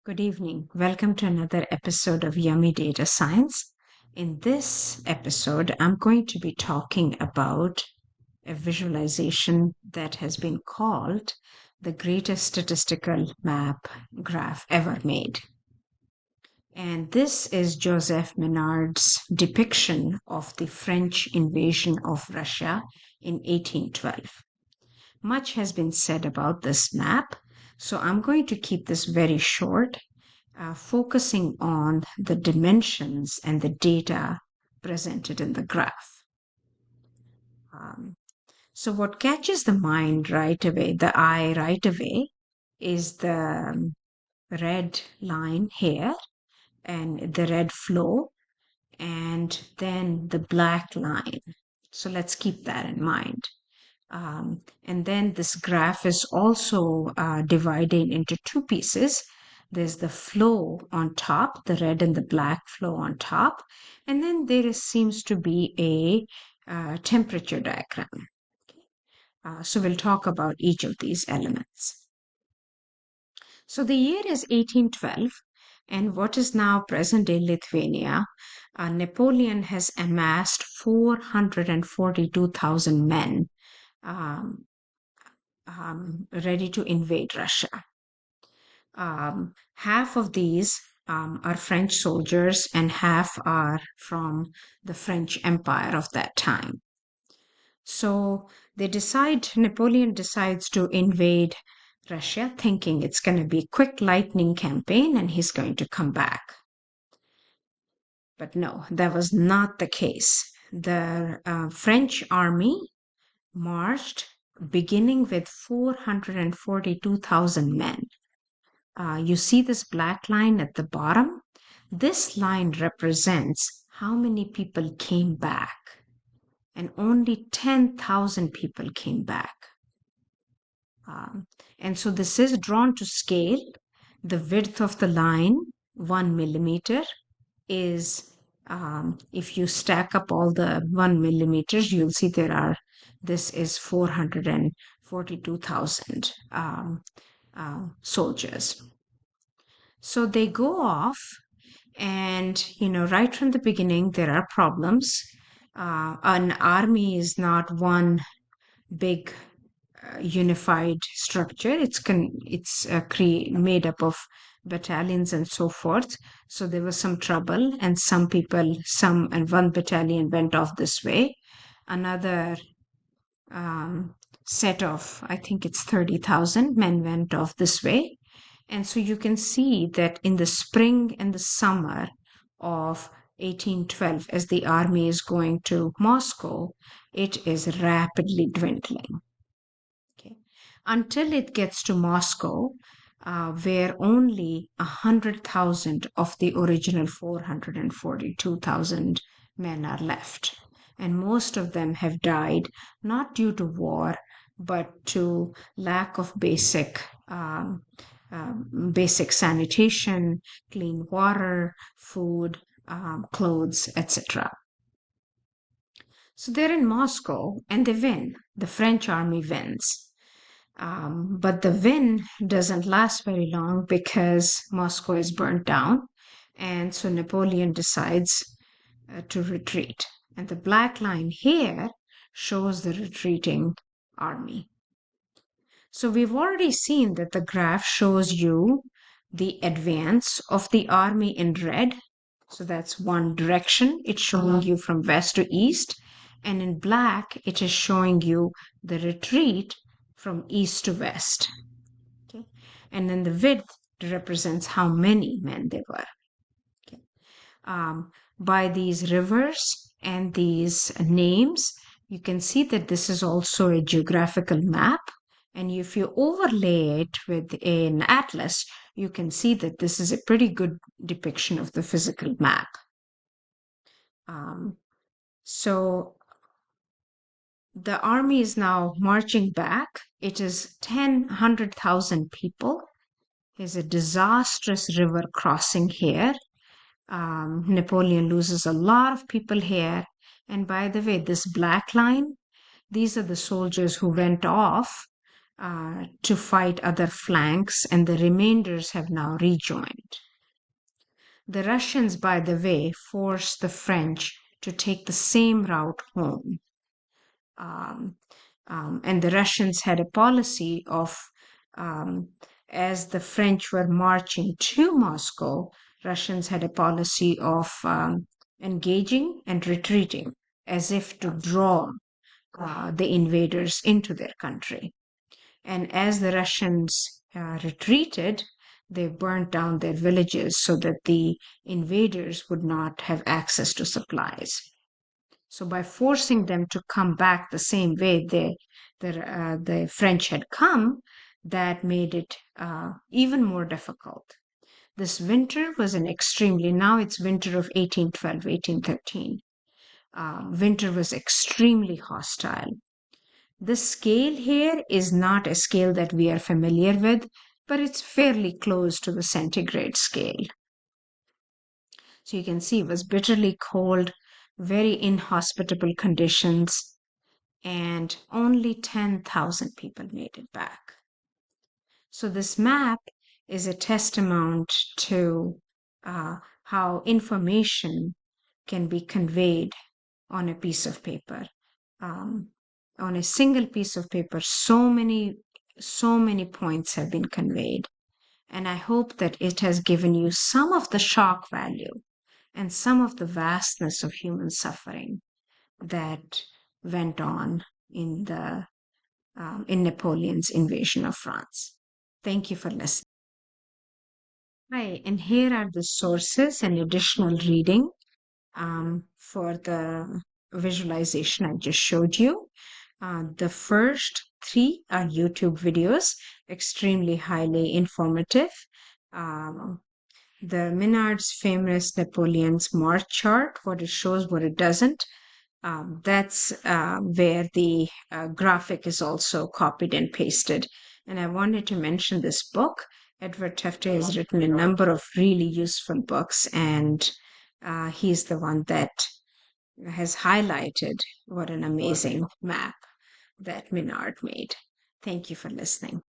Good evening. Welcome to another episode of Yummy Data Science. In this episode, I'm going to be talking about a visualization that has been called the greatest statistical map graph ever made. And this is Joseph Minard's depiction of the French invasion of Russia in 1812. Much has been said about this map, so I'm going to keep this very short, focusing on the dimensions and the data presented in the graph. So what catches the mind right away, the eye right away, is the red line here and the red flow, and then the black line. So let's keep that in mind. And then this graph is also divided into two pieces. There's the flow on top, the red and the black flow on top, and then seems to be a temperature diagram. So we'll talk about each of these elements. So the year is 1812, and what is now present-day Lithuania, Napoleon has amassed 442,000 men um, ready to invade Russia. Half of these are French soldiers and half are from the French Empire of that time. So Napoleon decides to invade Russia, thinking it's going to be a quick lightning campaign and he's going to come back. But no, that was not the case. The French army marched beginning with 442,000 men. You see this black line at the bottom? This line represents how many people came back, and only 10,000 people came back. And so this is drawn to scale. The width of the line, 1 millimeter, is if you stack up all the 1 millimeters, you'll see this is 442,000 soldiers. So they go off, and right from the beginning there are problems. An army is not one big unified structure. It's made up of battalions and so forth. So there was some trouble, and one battalion went off this way. Another set of, I think it's 30,000 men went off this way. And so you can see that in the spring and the summer of 1812, as the army is going to Moscow, it is rapidly dwindling. Okay. Until it gets to Moscow, where only 100,000 of the original 442,000 men are left. And most of them have died not due to war, but to lack of basic sanitation, clean water, food, clothes, etc. So they're in Moscow and they win. The French army wins. But the win doesn't last very long because Moscow is burnt down. And so Napoleon decides to retreat. And the black line here shows the retreating army. So we've already seen that the graph shows you the advance of the army in red. So that's one direction. It's showing you from west to east. And in black, it is showing you the retreat from east to west. Okay. And then the width represents how many men there were. Okay. By these rivers and these names, you can see that this is also a geographical map. And if you overlay it with an atlas, you can see that this is a pretty good depiction of the physical map. So the army is now marching back. It is 100,000 people. There's a disastrous river crossing here. Napoleon loses a lot of people here. And by the way, this black line, these are the soldiers who went off to fight other flanks, and the remainders have now rejoined. The Russians, by the way, forced the French to take the same route home. Um, and the Russians had a policy of, um, as the French were marching to Moscow, Russians had a policy of engaging and retreating as if to draw the invaders into their country. And as the Russians retreated, they burnt down their villages so that the invaders would not have access to supplies. So by forcing them to come back the same way the French had come, that made it even more difficult. This winter was an extremely, now it's winter of 1812, 1813. Winter was extremely hostile. The scale here is not a scale that we are familiar with, but it's fairly close to the centigrade scale. So you can see it was bitterly cold, very inhospitable conditions, and only 10,000 people made it back. So this map is a testament to how information can be conveyed on a piece of paper. On a single piece of paper, so many points have been conveyed. And I hope that it has given you some of the shock value and some of the vastness of human suffering that went on in Napoleon's invasion of France. Thank you for listening. Hi, and here are the sources and additional reading for the visualization I just showed you. The first three are YouTube videos, extremely highly informative. The Minard's famous Napoleon's March chart, what it shows, what it doesn't. That's where the graphic is also copied and pasted. And I wanted to mention this book. Edward Tufte has written a number of really useful books, and he's the one that has highlighted what an amazing map that Minard made. Thank you for listening.